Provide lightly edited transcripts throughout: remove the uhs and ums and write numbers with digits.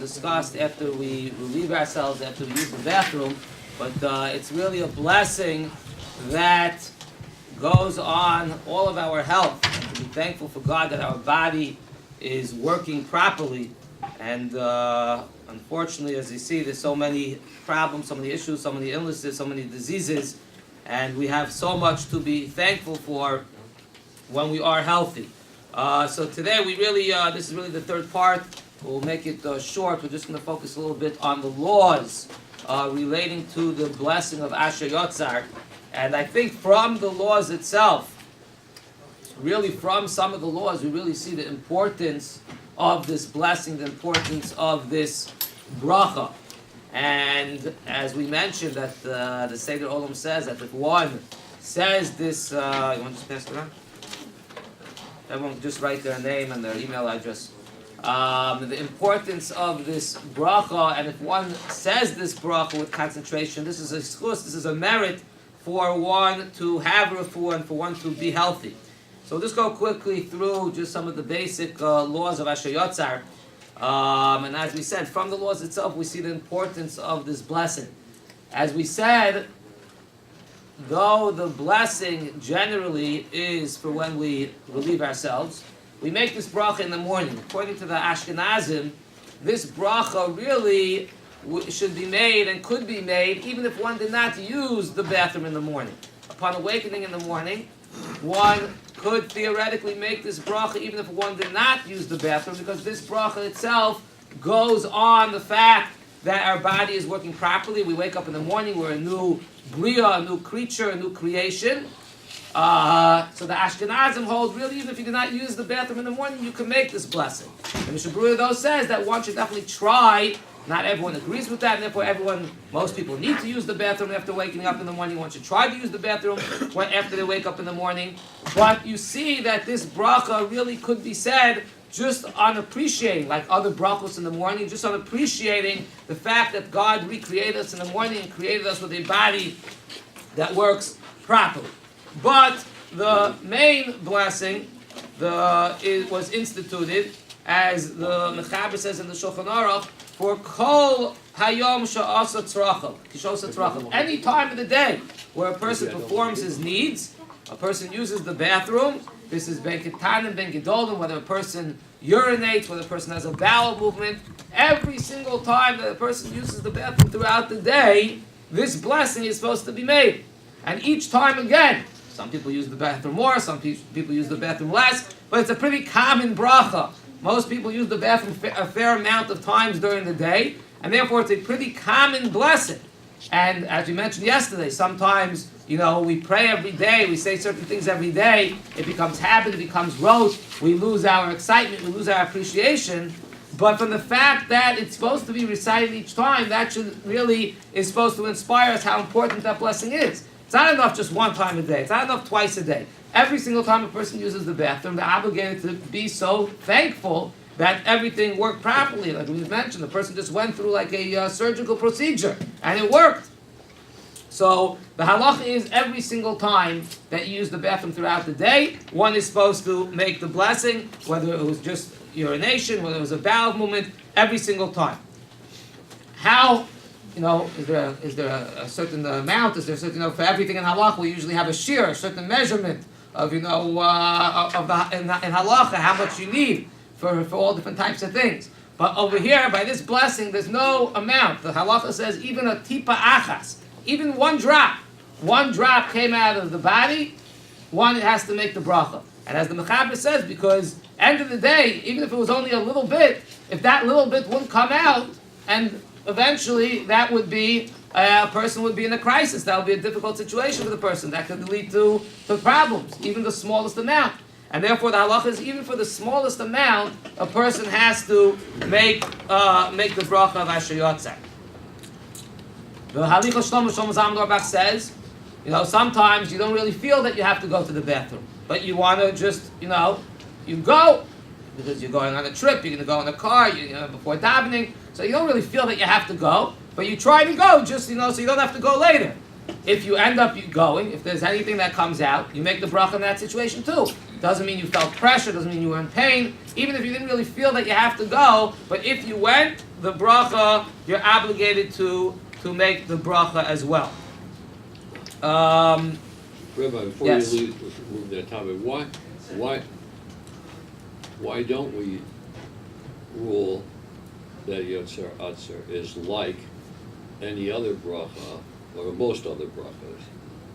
discussed after we relieve ourselves, after we use the bathroom, but it's really a blessing that goes on all of our health. And to be thankful for God that our body is working properly. And unfortunately, as you see, there's so many problems, so many issues, so many illnesses, so many diseases, and we have so much to be thankful for when we are healthy. So today we really, this is really the third part. We'll make it short. We're just going to focus a little bit on the laws relating to the blessing of Asher Yatzar. And I think from the laws itself, really from some of the laws, we really see the importance of this blessing, the importance of this bracha. And as we mentioned, that the Seder Olam says that if one says this, you want to just pass it around? Everyone can just write their name and their email address. The importance of this bracha, and if one says this bracha with concentration, this is a schus, this is a merit for one to have refuah and for one to be healthy. So we'll just go quickly through just some of the basic laws of Asher Yatzar. And as we said, from the laws itself, we see the importance of this blessing. As we said, though the blessing generally is for when we relieve ourselves, we make this bracha in the morning. According to the Ashkenazim, this bracha really should be made and could be made even if one did not use the bathroom in the morning. Upon awakening in the morning, one could theoretically make this bracha even if one did not use the bathroom, because this bracha itself goes on the fact that our body is working properly. We wake up in the morning, we're a new bria, a new creature, a new creation. So the Ashkenazim hold, really, even if you do not use the bathroom in the morning, you can make this blessing. And Mr. Brewer, though, says that one should definitely try. Not everyone agrees with that, and therefore most people need to use the bathroom after waking up in the morning. One should try to use the bathroom after they wake up in the morning. But you see that this bracha really could be said just on appreciating, like other brachos in the morning, just on appreciating the fact that God recreated us in the morning and created us with a body that works properly. But the main blessing was instituted, as the Mechaber says in the Shulchan Aruch, for kol hayom sha'asa tzrachov. Any time of the day where a person performs his needs, a person uses the bathroom. This is ben ketanim, ben gedolim, whether a person urinates, whether a person has a bowel movement. Every single time that a person uses the bathroom throughout the day, this blessing is supposed to be made. And each time again, some people use the bathroom more, some people use the bathroom less, but it's a pretty common bracha. Most people use the bathroom a fair amount of times during the day, and therefore it's a pretty common blessing. And as we mentioned yesterday, sometimes, we pray every day, we say certain things every day, it becomes habit, it becomes rote, we lose our excitement, we lose our appreciation. But from the fact that it's supposed to be recited each time, that is supposed to inspire us how important that blessing is. It's not enough just one time a day, it's not enough twice a day. Every single time a person uses the bathroom, they're obligated to be so thankful that everything worked properly. Like we've mentioned, the person just went through like a surgical procedure, and it worked. So the halacha is every single time that you use the bathroom throughout the day, one is supposed to make the blessing, whether it was just urination, whether it was a bowel movement, every single time. How? Is there a certain amount? Is there a certain, for everything in halacha, we usually have a shiur, a certain measurement of, in halacha, how much you need for all different types of things. But over here, by this blessing, there's no amount. The halacha says even a tipa achas, even one drop came out of the body, one has to make the bracha. And as the Mechaber says, because end of the day, even if it was only a little bit, if that little bit wouldn't come out, and eventually that would be, a person would be in a crisis. That would be a difficult situation for the person. That could lead to problems, even the smallest amount. And therefore the halacha is even for the smallest amount, a person has to make the bracha of Asher Yatzar. The Halicha Shlomo Zalman Auerbach says, sometimes you don't really feel that you have to go to the bathroom, but you want to just, you go, because you're going on a trip, you're going to go in a car, before davening, so you don't really feel that you have to go, but you try to go just, so you don't have to go later. If you end up going, if there's anything that comes out, you make the bracha in that situation too. Doesn't mean you felt pressure, doesn't mean you were in pain, even if you didn't really feel that you have to go, but if you went, the bracha, you're obligated to make the bracha as well. Rabbi, before Yes. you move that topic, why don't we rule that Yatzar is like any other bracha, or most other brachas,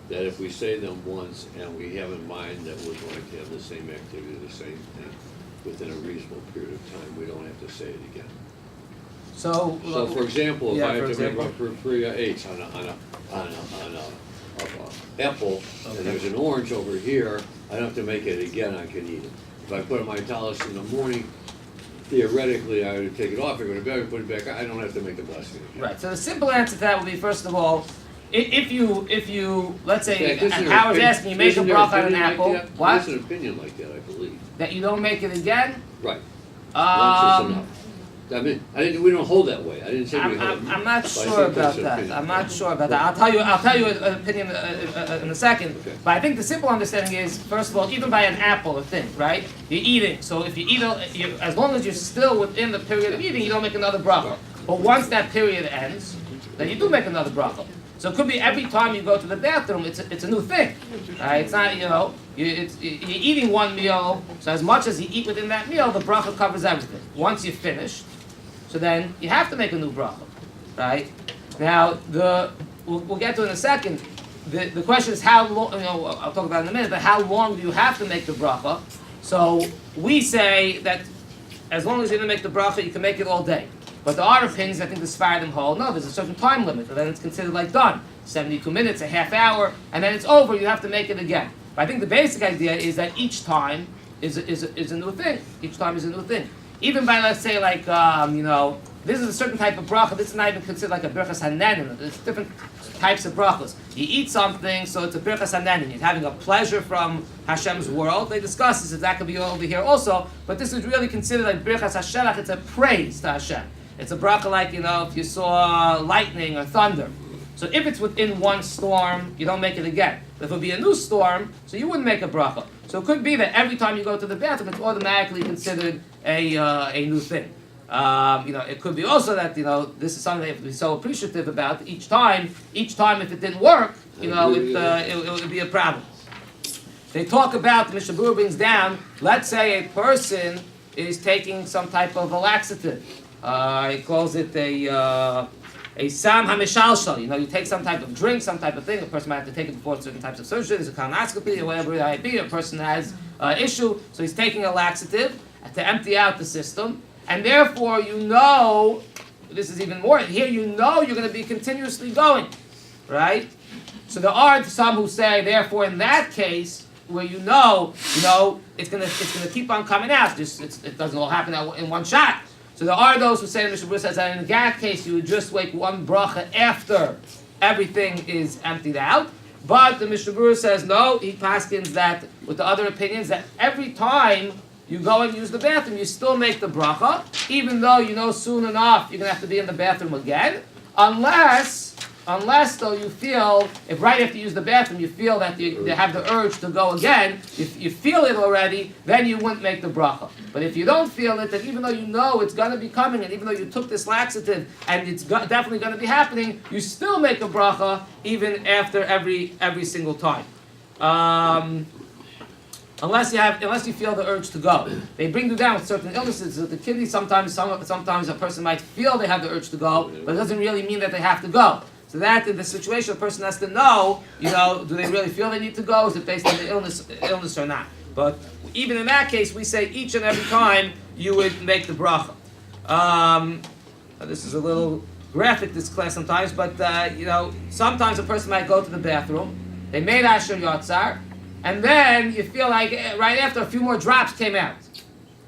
that if we say them once and we have in mind that we're going to have the same activity, the same thing, within a reasonable period of time, we don't have to say it again. So for example, if yeah, I have for to make example. a Priya 8 on a apple, Okay. and there's an orange over here, I don't have to make it again, I can eat it. If I put my talis in the morning, theoretically, I would take it off, I go to bed, put it back, I don't have to make the blessing again. Right. So the simple answer to that would be, first of all, if you let's say Yeah, isn't there Howard's opin- asking you make a isn't there bracha on an opinion like apple, that? what? There's an opinion like that, I believe. That you don't make it again. Right. Once is enough. I mean, we don't hold that way. I didn't say we hold. I'm not But I sure think about that's an that. opinion. I'm not sure about that. I'll tell you an opinion in a second. Okay. But I think the simple understanding is, first of all, even by an apple, a thing, right? You're eating. So if you eat, as long as you're still within the period of eating, you don't make another bracha. But once that period ends, then you do make another bracha. So it could be every time you go to the bathroom, it's a new thing, right? It's not, you're eating one meal, so as much as you eat within that meal, the bracha covers everything. Once you're finished, so then you have to make a new bracha, right? Now, we'll get to it in a second. The question is how long, I'll talk about it in a minute, but how long do you have to make the bracha? So we say that as long as you didn't make the bracha, you can make it all day. But there are opinions, I think the Sfaradim hold, no, there's a certain time limit, and then it's considered like done. 72 minutes, a half hour, and then it's over, you have to make it again. But I think the basic idea is that each time is a new thing. Each time is a new thing. Even by, let's say, like, this is a certain type of bracha, this is not even considered like a birchas hanenin. There's different types of brachas. You eat something, so it's a birchas hanenin. You're having a pleasure from Hashem's world. They discuss this, if that could be over here also, but this is really considered like birchas hashelach, it's a praise to Hashem. It's a bracha like, if you saw lightning or thunder. So if it's within one storm, you don't make it again. But if it would be a new storm, so you wouldn't make a bracha. So it could be that every time you go to the bathroom, it's automatically considered a new thing. It could be also that, this is something they have to be so appreciative about. Each time if it didn't work, it would be a problem. They talk about, the Mishnah Berurah brings down, let's say a person is taking some type of a laxative. He calls it a sam hameshalshal. You take some type of drink, some type of thing. A person might have to take it before certain types of surgery. There's a colonoscopy or whatever it might be. A person has issue, so he's taking a laxative to empty out the system, and therefore this is even more. Here you're going to be continuously going, right? So there are some who say, therefore, in that case, where it's gonna keep on coming out. It doesn't all happen in one shot. So there are those who say, the Mishnah Berurah says that in that case you would just wake one bracha after everything is emptied out. But the Mishnah Berurah says no, he paskins that with the other opinions that every time you go and use the bathroom, you still make the bracha, even though soon enough you're going to have to be in the bathroom again, unless though you feel, if right after you use the bathroom you feel that you have the urge to go again, if you feel it already, then you wouldn't make the bracha. But if you don't feel it, then even though it's going to be coming, and even though you took this laxative, and it's definitely going to be happening, you still make a bracha, even after every single time. Unless you feel the urge to go. They bring you down with certain illnesses. With the kidney, sometimes a person might feel they have the urge to go, but it doesn't really mean that they have to go. So that in the situation, a person has to know, do they really feel they need to go? Is it based on the illness or not? But even in that case, we say each and every time you would make the bracha. This is a little graphic, this class sometimes, but sometimes a person might go to the bathroom. They made Asher Yatzar, and then you feel like right after a few more drops came out.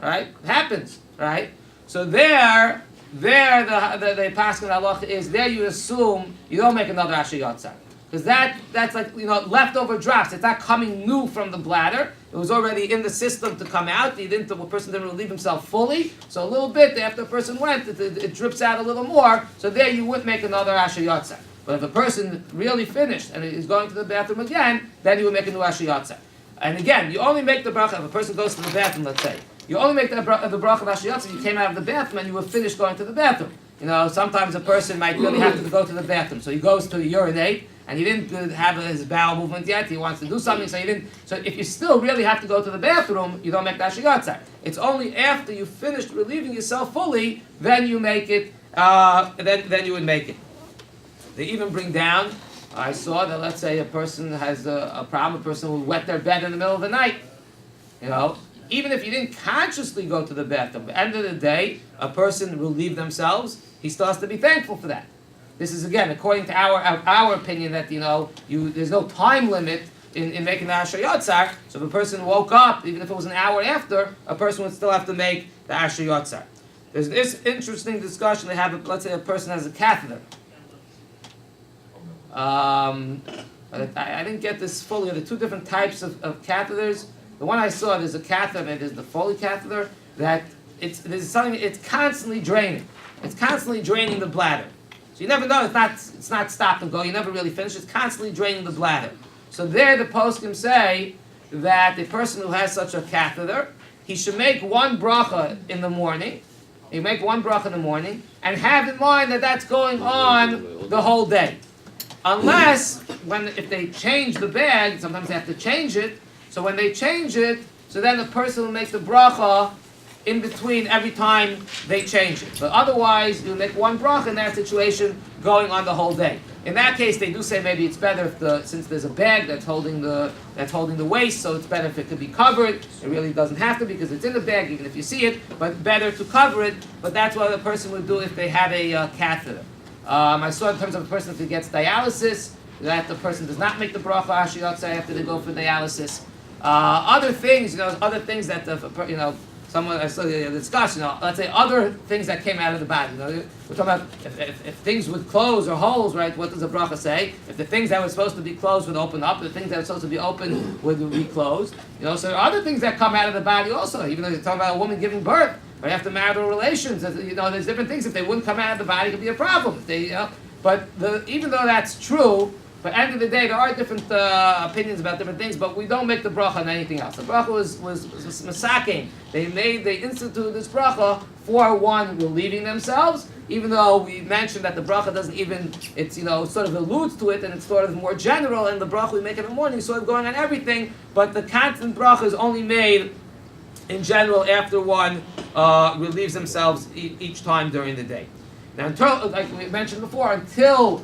Right? It happens, right? So the Paskin Halacha is there you assume you don't make another Asher Yatzar. Because that's like, leftover drops. It's not coming new from the bladder. It was already in the system to come out. The person didn't relieve himself fully. So a little bit after the person went, it drips out a little more. So there you wouldn't make another Asher Yatzar. But if a person really finished and is going to the bathroom again, then you would make a new Asher Yatzar. And again, you only make the bracha if a person goes to the bathroom, let's say. You only make the bracha of Asher Yatzar if you came out of the bathroom and you were finished going to the bathroom. sometimes a person might really have to go to the bathroom, so he goes to urinate, and he didn't have his bowel movement yet. He wants to do something, so he didn't. So if you still really have to go to the bathroom, you don't make the Yatzar. It's only after you finished relieving yourself fully, then you make it. Then you would make it. They even bring down. I saw that, let's say a person has a problem. A person will wet their bed in the middle of the night. Even if you didn't consciously go to the bathroom, at the end of the day, a person relieve themselves. He still has to be thankful for that. This is again according to our opinion that there's no time limit in making the Asher Yatzar. So if a person woke up, even if it was an hour after, a person would still have to make the Asher Yatzar. There's this interesting discussion they have. Let's say a person has a catheter. I didn't get this fully. There are two different types of catheters. The one I saw, there's a catheter. There's the Foley catheter that it's constantly draining. It's constantly draining the bladder. So you never know. It's not stop and go. You never really finish. It's constantly draining the bladder. So there, the poskim say that the person who has such a catheter, he should make one bracha in the morning. You make one bracha in the morning and have in mind that that's going on the whole day. Unless, if they change the bag, sometimes they have to change it. So when they change it, so then the person will make the bracha in between every time they change it. But otherwise, you make one bracha in that situation going on the whole day. In that case, they do say maybe it's better since there's a bag that's holding the waste, so it's better if it could be covered. It really doesn't have to because it's in the bag, even if you see it. But better to cover it. But that's what a person would do if they have a catheter. I saw in terms of a person if he gets dialysis, that the person does not make the bracha Asher Yatzar after they go for dialysis. Other things that someone discussed. Let's say other things that came out of the body. We're talking about if things would close or holes, right? What does the bracha say? If the things that were supposed to be closed would open up, the things that were supposed to be open would be closed. So there are other things that come out of the body also. Even though you're talking about a woman giving birth, right after marital relations, there's different things. If they wouldn't come out of the body, it could be a problem. Even though that's true. But at the end of the day, there are different opinions about different things, but we don't make the bracha on anything else. The bracha was masaking. They instituted this bracha for one relieving themselves, even though we mentioned that the bracha doesn't even, sort of alludes to it, and it's sort of more general, and the bracha we make in the morning, sort of going on everything, but the constant bracha is only made in general after one relieves themselves each time during the day. Now, like we mentioned before, until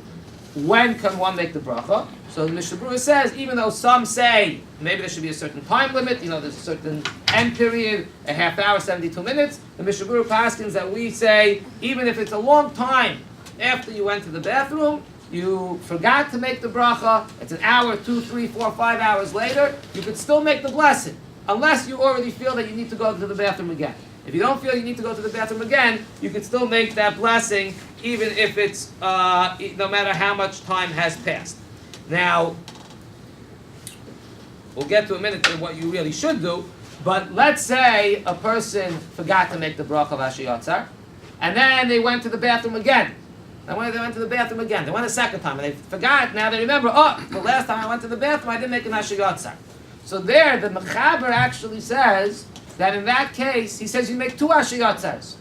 when can one make the bracha? So the Mishnah Berurah says, even though some say maybe there should be a certain time limit, there's a certain end period, a half hour, 72 minutes, the Mishnah Berurah paskins that we say, even if it's a long time after you went to the bathroom, you forgot to make the bracha, it's an hour, 2, 3, 4, 5 hours later, you could still make the blessing, unless you already feel that you need to go to the bathroom again. If you don't feel you need to go to the bathroom again, you can still make that blessing, even if it's no matter how much time has passed. Now, we'll get to a minute to what you really should do, but let's say a person forgot to make the bracha of Asher Yatzar, and then they went to the bathroom again. Now, when they went to the bathroom again, they went a second time, and they forgot, now they remember, the last time I went to the bathroom, I didn't make an Asher Yatzar. So there, the Mechaber actually says that in that case, he says you make 2 Asher Yatzars.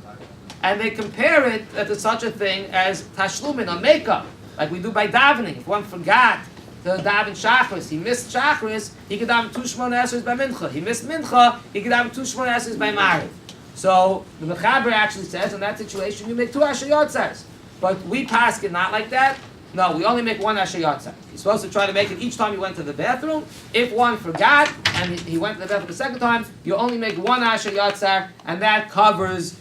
And they compare it to such a thing as tashlumin, or makeup, like we do by davening. If one forgot to daven Shachris, he missed Shachris, he could daven 2 Shmona Esrei by Mincha. He missed Mincha, he could daven 2 Shmona Esrei by Mariv. So the Mechaber actually says in that situation you make 2 Asher Yatzars. But we pass it not like that. No, we only make 1 Asher Yatzar. You're supposed to try to make it each time you went to the bathroom. If one forgot and he went to the bathroom the second time, you only make 1 Asher Yatzar, and that covers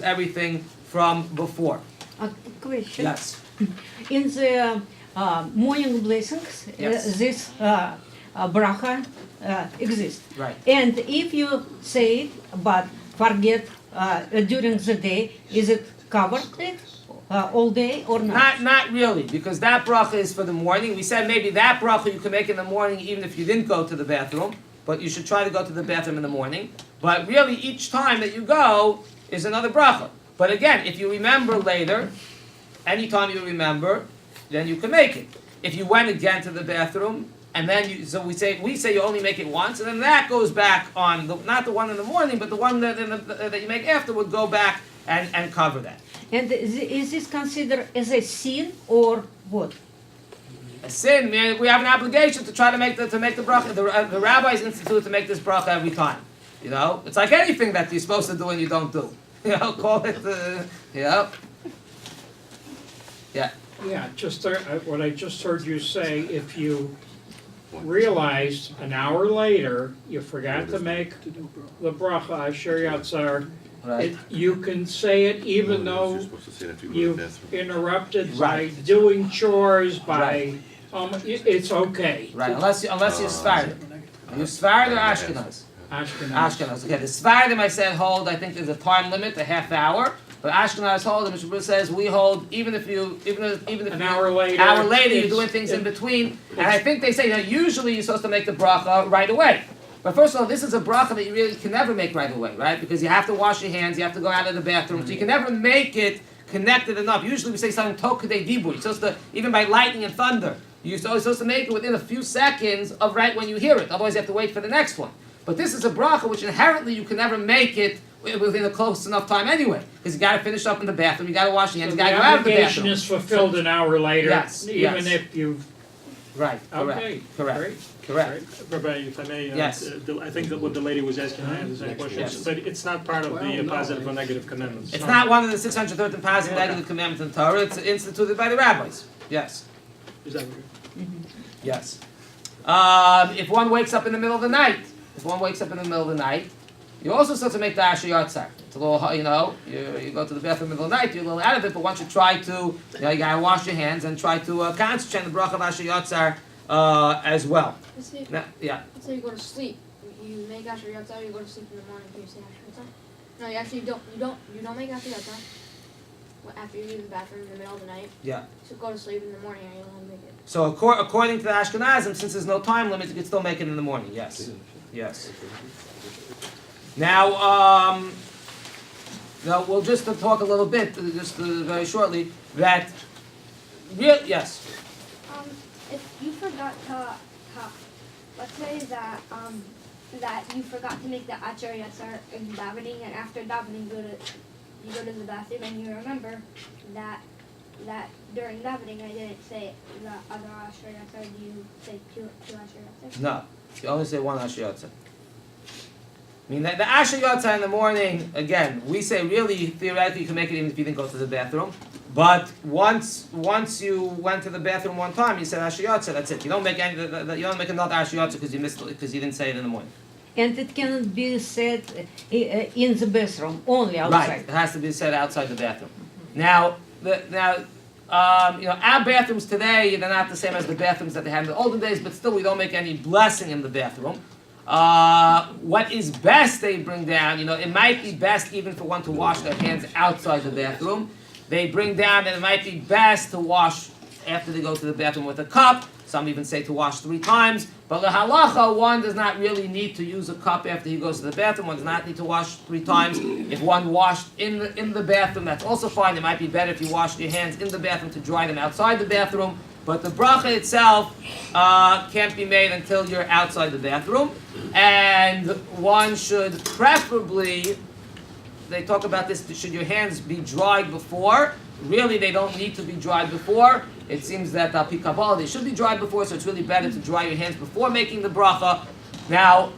everything from before. A question. Yes. In the morning blessings, Yes. this bracha exists. Right. And if you say it but forget during the day, is it covered all day or not? Not really, because that bracha is for the morning. We said maybe that bracha you can make in the morning even if you didn't go to the bathroom, but you should try to go to the bathroom in the morning. But really, each time that you go is another bracha. But again, if you remember later, anytime you remember, then you can make it. If you went again to the bathroom, and then we say you only make it once, and then that goes back on not the one in the morning, but the one that you make after would go back and cover that. And is this considered as a sin or what? A sin, man, we have an obligation to try to make the bracha. The rabbis institute to make this bracha every time. You know, it's like anything that you're supposed to do and you don't do. You know, call it. Yeah. Yeah. Yeah, just what I just heard you say, if you realized an hour later you forgot to make the bracha Asher Yatzar, Right. you can say it even though you interrupted by Right. doing chores, by, it's okay. Right. Unless you're Sephardim. Are you Sephardim or Ashkenaz? Ashkenaz. Ashkenaz. Okay. The Sephardim I said hold. I think there's a time limit, a half hour. But Ashkenaz hold. The Mishnah says we hold even if An hour later. you're doing things in between. And I think they say that usually you're supposed to make the bracha right away. But first of all, this is a bracha that you really can never make right away, right? Because you have to wash your hands, you have to go out of the bathroom, so you can never make it connected enough. Usually we say something tokadei dibur. You're supposed to, even by lightning and thunder, you're supposed to make it within a few seconds of right when you hear it. Otherwise you have to wait for the next one. But this is a bracha which inherently you can never make it within a close enough time anyway. Because you got to finish up in the bathroom, you got to wash your hands, So you got the to go out of the obligation bathroom. is fulfilled an hour later, Yes, even yes. if you've, Right, correct, okay, correct, great. correct. Rabbi, if I may, Yes. I think that what the lady was asking, I have the same question, Yes. but it's not part of the positive or negative commandments. It's not one of the 613 positive negative commandments in the Torah, it's instituted by the rabbis. Yes. Is that what Yes. If one wakes up in the middle of the night, you're also supposed to make the Asher Yatzar. It's a little, you know, you go to the bathroom in the middle of the night, you're a little out of it, but once you try to, you know, you gotta wash your hands and try to concentrate on the bracha of Asher Yatzar as well. Now, yeah. Let's say you go to sleep. You make Asher Yatzar, you go to sleep in the morning, do you say Asher Yatzar? No, you actually don't. You don't make Asher Yatzar. After you leave the bathroom in the middle of the night. Yeah. So go to sleep in the morning and you'll make it. So according to the Ashkenazim, since there's no time limit, you can still make it in the morning. Yes. Yes. Now, we'll just talk a little bit, very shortly, that, yes. If you forgot to, let's say that that you forgot to make the Asher Yatzar in davening, and after davening you go to the bathroom and you remember that during davening I didn't say the other Asher Yatzar. Do you say two Asher Yatzar? No, you only say one Asher Yatzar. I mean, the Asher Yatzar in the morning, again, we say really, theoretically, you can make it even if you didn't go to the bathroom. But once you went to the bathroom one time, you said Asher Yatzar, that's it. You don't make another Asher Yatzar because you didn't say it in the morning. And it cannot be said in the bathroom, only outside. Right, it has to be said outside the bathroom. Now, our bathrooms today, they're not the same as the bathrooms that they had in the olden days, but still we don't make any blessing in the bathroom. What is best they bring down, it might be best even for one to wash their hands outside the bathroom. They bring down that it might be best to wash after they go to the bathroom with a cup. Some even say to wash 3 times. But the halacha, one does not really need to use a cup after he goes to the bathroom. One does not need to wash 3 times. If one washed in the bathroom, that's also fine. It might be better if you washed your hands in the bathroom to dry them outside the bathroom. But the bracha itself can't be made until you're outside the bathroom. And one should preferably, they talk about this, should your hands be dried before? Really, they don't need to be dried before. It seems that Kabbalah, they should be dried before, so it's really better to dry your hands before making the bracha. Now,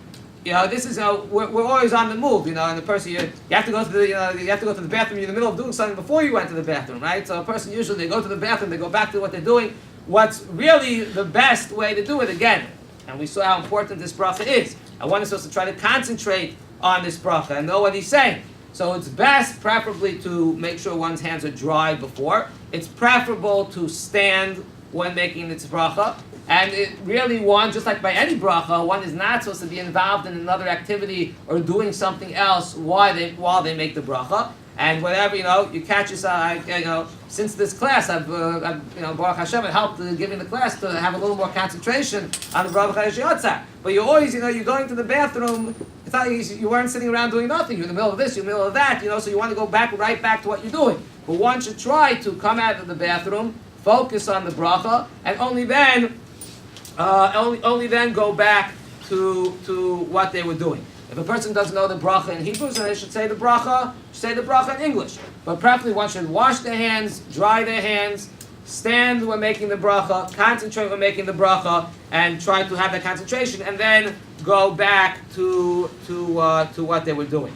this is we're always on the move, and the person you have to go to the bathroom. You're in the middle of doing something before you went to the bathroom, right? So a person usually they go to the bathroom, they go back to what they're doing. What's really the best way to do it again, and we saw how important this bracha is. I want us to try to concentrate on this bracha and know what he's saying. So it's best, preferably, to make sure one's hands are dry before. It's preferable to stand when making this bracha. And it really, just like by any bracha, one is not supposed to be involved in another activity or doing something else while they make the bracha. And whatever, you catch yourself, since this class, I've Baruch Hashem, it helped giving the class to have a little more concentration on the bracha Yatzar. But you always, you're going to the bathroom, it's not, you weren't sitting around doing nothing. You're in the middle of this, you're in the middle of that, so you want to go right back to what you're doing. But one should try to come out of the bathroom, focus on the bracha, and only then go back to what they were doing. If a person doesn't know the bracha in Hebrew, so they should say the bracha in English. But preferably one should wash their hands, dry their hands, stand when making the bracha, concentrate when making the bracha, and try to have that concentration, and then go back to what they were doing.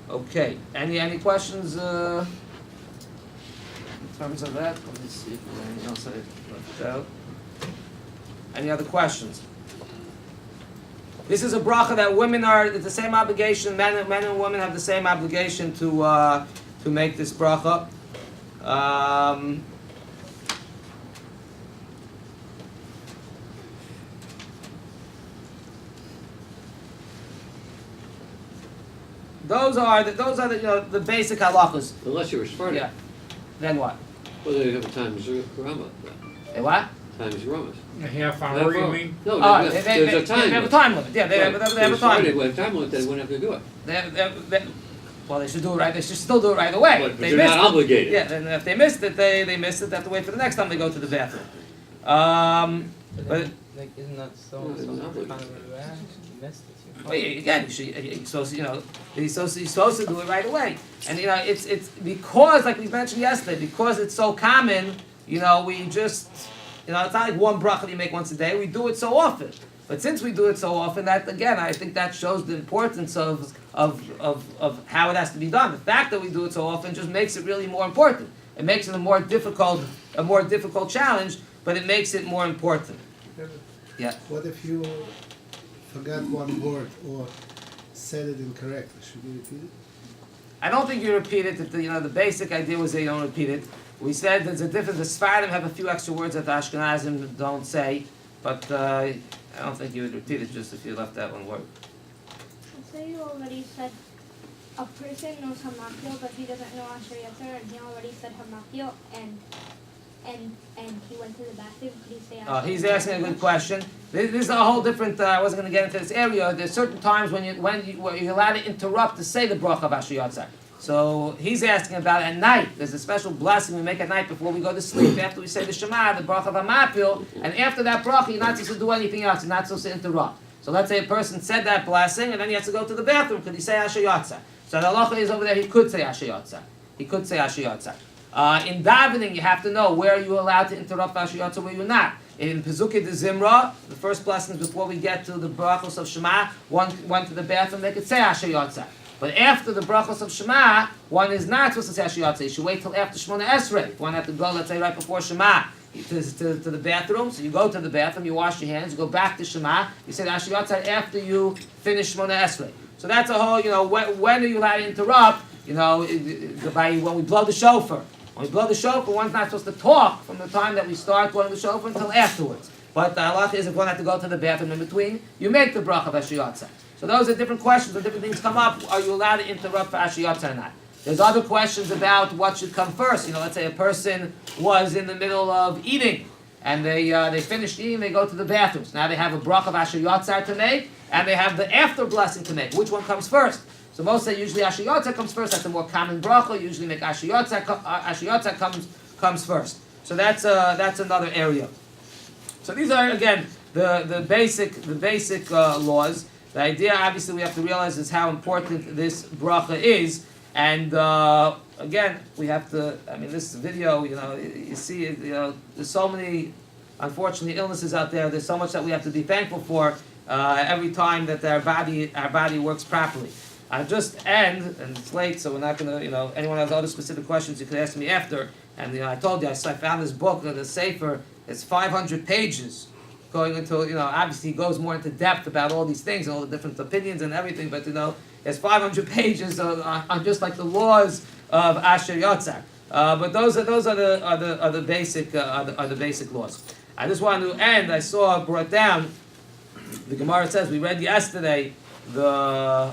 Okay. Any questions in terms of that? Let me see if there's anything else I left out. Any other questions? This is a bracha that women it's the same obligation. Men and women have the same obligation to make this bracha. Those are the basic halachas. Unless you're Spartan. Yeah. Then what? Well, they have a times Rama. They what? Times Ramas. A half hour, you mean? No, Oh, there's they a time. They have a time limit. Yeah, they have a time limit. With a time limit, they wouldn't have to do it. Well, they should do it right. They should still do it right away. But They you're missed not it. obligated. Yeah, and if they missed it, they missed it. They have to wait for the next time they go to the bathroom. But Like, isn't that so No, it's kind not of like- where you missed it? well, again, you're supposed to, he's supposed to do it right away. And it's because, like we mentioned yesterday, because it's so common. We just, it's not like one bracha that you make once a day. We do it so often. But since we do it so often, that again, I think that shows the importance of how it has to be done. The fact that we do it so often just makes it really more important. It makes it a more difficult challenge, but it makes it more important. Yeah. What if you forgot one word or said it incorrectly? Should you repeat it? I don't think you repeat it. The basic idea was that you don't repeat it. We said there's a difference. The Sfardim have a few extra words that the Ashkenazim don't say, but I don't think you would repeat it just if you left that one word. Let's say you already said a person knows Hamakil, but he doesn't know Asher Yatzar, and he already said Hamakil, and he went to the bathroom. Could he say Asher He's asking a good question. This is a whole different. I wasn't going to get into this area. There's certain times when you're allowed to interrupt to say the bracha of Asher Yatzar. So he's asking about at night. There's a special blessing we make at night before we go to sleep. After we say the Shema, the bracha of Hamapil, and after that bracha, you're not supposed to do anything else. You're not supposed to interrupt. So let's say a person said that blessing, and then he has to go to the bathroom. Could he say Asher Yatzar? So the halacha is over there. He could say Asher Yatzar. He could say Asher Yatzar. In davening, you have to know where are you allowed to interrupt Asher Yatzar, where you're not. In Pezukei de Zimra, the first blessings before we get to the brachos of Shema, one went to the bathroom. They could say Asher Yatzar. But after the brachos of Shema, one is not supposed to say Asher Yatzar. You should wait till after Shemona Esrei. If one had to go, let's say right before Shema, to the bathroom. So you go to the bathroom, you wash your hands, you go back to Shema. You say the Asher Yatzar after you finish Shemona Esrei. So that's a whole, when are you allowed to interrupt? When we blow the shofar. When we blow the shofar, one's not supposed to talk from the time that we start blowing the shofar until afterwards. But the halacha is if one has to go to the bathroom in between, you make the bracha of Asher Yatzar. So those are different questions, when different things come up. Are you allowed to interrupt for Asher Yatzar or not? There's other questions about what should come first. Let's say a person was in the middle of eating, and they finished eating, they go to the bathroom. So now they have a bracha of Asher Yatzar to make, and they have the after blessing to make. Which one comes first? So most say usually Asher Yatzar comes first. That's a more common bracha. Usually make Asher Yatzar. Asher Yatzar comes first. So that's another area. So these are again the basic laws. The idea, obviously, we have to realize is how important this bracha is, and again, we have to. This video, you see, there's so many, unfortunately, illnesses out there. There's so much that we have to be thankful for every time that our body works properly. I'll just end, and it's late, so we're not going to. Anyone has other specific questions, you could ask me after. And I told you, I found this book, the Sefer. It's 500 pages. Going into, obviously he goes more into depth about all these things and all the different opinions and everything, but it's 500 pages on just like the laws of Asher Yatzar. But those are the basic laws. I just wanted to end. I saw brought down. The Gemara says we read yesterday the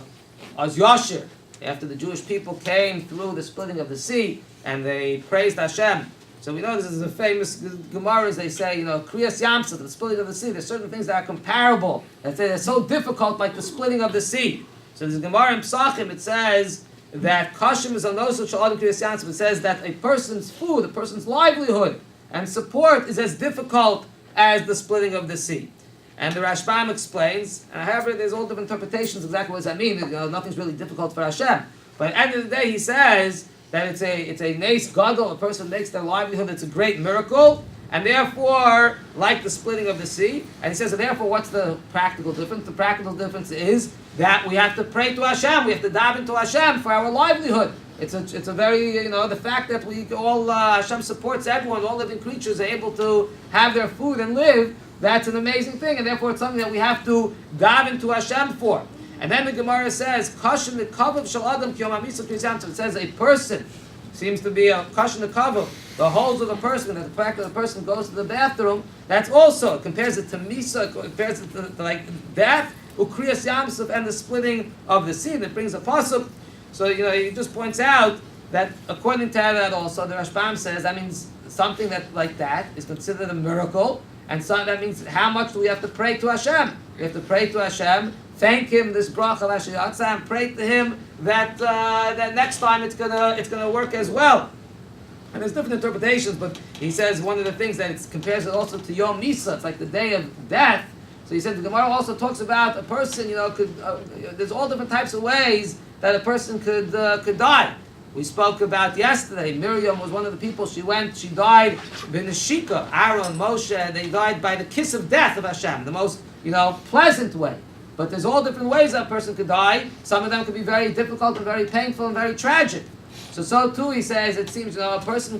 Az Yashir after the Jewish people came through the splitting of the sea and they praised Hashem. So we know this is a famous Gemara, as they say, Kriyas Yamsuf, the splitting of the sea. There's certain things that are comparable, that they're so difficult, like the splitting of the sea. So there's a Gemara in Psachim, it says that Kashim is a nosu shaladim Kriyas Yamsuf. It says that a person's food, a person's livelihood, and support is as difficult as the splitting of the sea. And the Rashbam explains, and however, there's all different interpretations exactly what does that mean. Nothing's really difficult for Hashem. But at the end of the day, he says that it's a nes gadol, a person makes their livelihood, it's a great miracle, and therefore, like the splitting of the sea, and he says, and therefore, what's the practical difference? The practical difference is that we have to pray to Hashem, we have to dive into Hashem for our livelihood. It's a very, the fact that we all, Hashem supports everyone, all living creatures are able to have their food and live, that's an amazing thing, and therefore it's something that we have to dive into Hashem for. And then the Gemara says, Kashin the Kavav Shal Adam Ki Yom HaMisah K'Yizam. So it says a person seems to be a Kashin the Kavav, the holes of a person, that the fact that the person goes to the bathroom, that's also, it compares it to Misa, it compares it to like death, Ukriyas Yamsuf, and the splitting of the sea, that brings a pasuk. So, he just points out that according to that also, the Rashbam says that means something that like that is considered a miracle, and so that means how much do we have to pray to Hashem? We have to pray to Hashem, thank Him this bracha Yatzar, and pray to Him that that next time it's gonna work as well. And there's different interpretations, but he says one of the things that it compares it also to Yom Misa, it's like the day of death. So he said the Gemara also talks about a person, there's all different types of ways that a person could die. We spoke about yesterday. Miriam was one of the people. She died b'neshika. Aaron, Moshe, they died by the kiss of death of Hashem, the most pleasant way. But there's all different ways that a person could die. Some of them could be very difficult and very painful and very tragic. So too, he says, it seems a person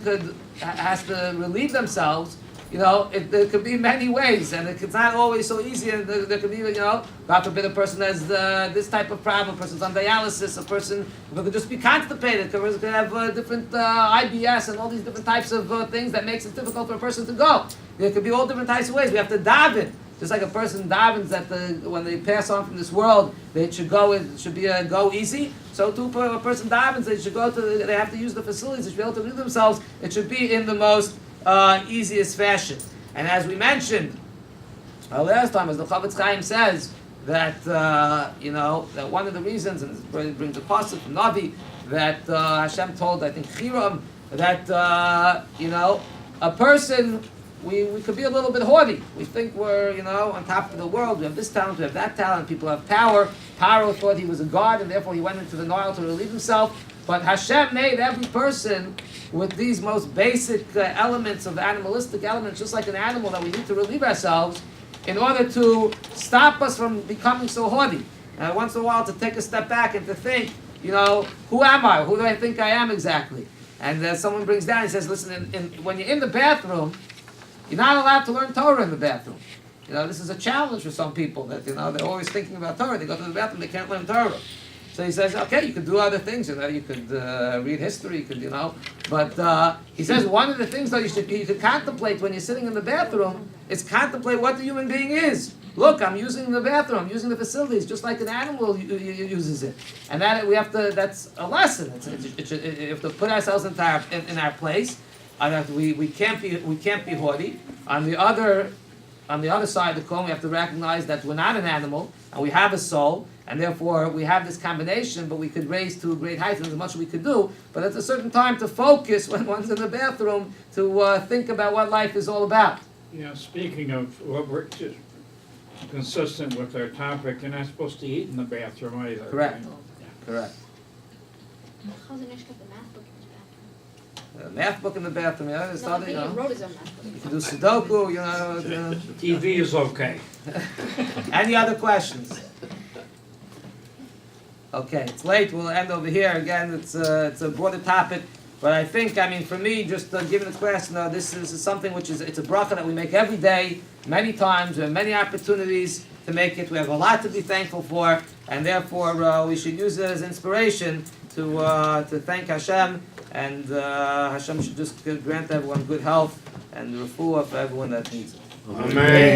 has to relieve themselves. There could be many ways, and it's not always so easy. And there could be, God forbid, a person has this type of problem, a person's on dialysis, a person could just be constipated, a person could have different IBS and all these different types of things that makes it difficult for a person to go. There could be all different types of ways. We have to daven. Just like a person davens that when they pass on from this world, it should be a go easy. So too, for a person davens, they have to use the facilities, they should be able to relieve themselves. It should be in the most easiest fashion. And as we mentioned last time, as the Chavetz Chaim says, that that one of the reasons, and it brings a pasuk from Navi, that Hashem told, I think Hiram, that a person, we could be a little bit haughty. We think we're on top of the world. We have this talent, we have that talent. People have power. Paro thought he was a god, and therefore he went into the Nile to relieve himself. But Hashem made every person with these most basic elements of animalistic elements, just like an animal that we need to relieve ourselves in order to stop us from becoming so haughty. And once in a while to take a step back and to think, who am I? Who do I think I am exactly? And someone brings down and says, listen, when you're in the bathroom, you're not allowed to learn Torah in the bathroom. This is a challenge for some people that, they're always thinking about Torah. They go to the bathroom, they can't learn Torah. So he says, okay, you could do other things, you could read history, you could, But he says one of the things that you could contemplate when you're sitting in the bathroom is contemplate what the human being is. Look, I'm using the bathroom, I'm using the facilities, just like an animal uses it. And that's a lesson. We have to put ourselves in our place. We can't be haughty. On the other side of the coin, we have to recognize that we're not an animal, and we have a soul, and therefore we have this combination, but we could raise to great heights, and there's much we could do. But at a certain time to focus when one's in the bathroom to think about what life is all about. Speaking of what we're just consistent with our topic, you're not supposed to eat in the bathroom either. Correct. Right? Correct. How's the next got the math book in his bathroom? Math book in the bathroom, there's No, I other, think he wrote his own math book. you can do Sudoku, TV is okay. Any other questions? Okay, it's late. We'll end over here. Again, it's a broader topic, but I think, for me, just giving the class, this is something which it's a bracha that we make every day, many times. We have many opportunities to make it. We have a lot to be thankful for, and therefore we should use it as inspiration to thank Hashem, and Hashem should just grant everyone good health and refuah for everyone that needs it. Amen.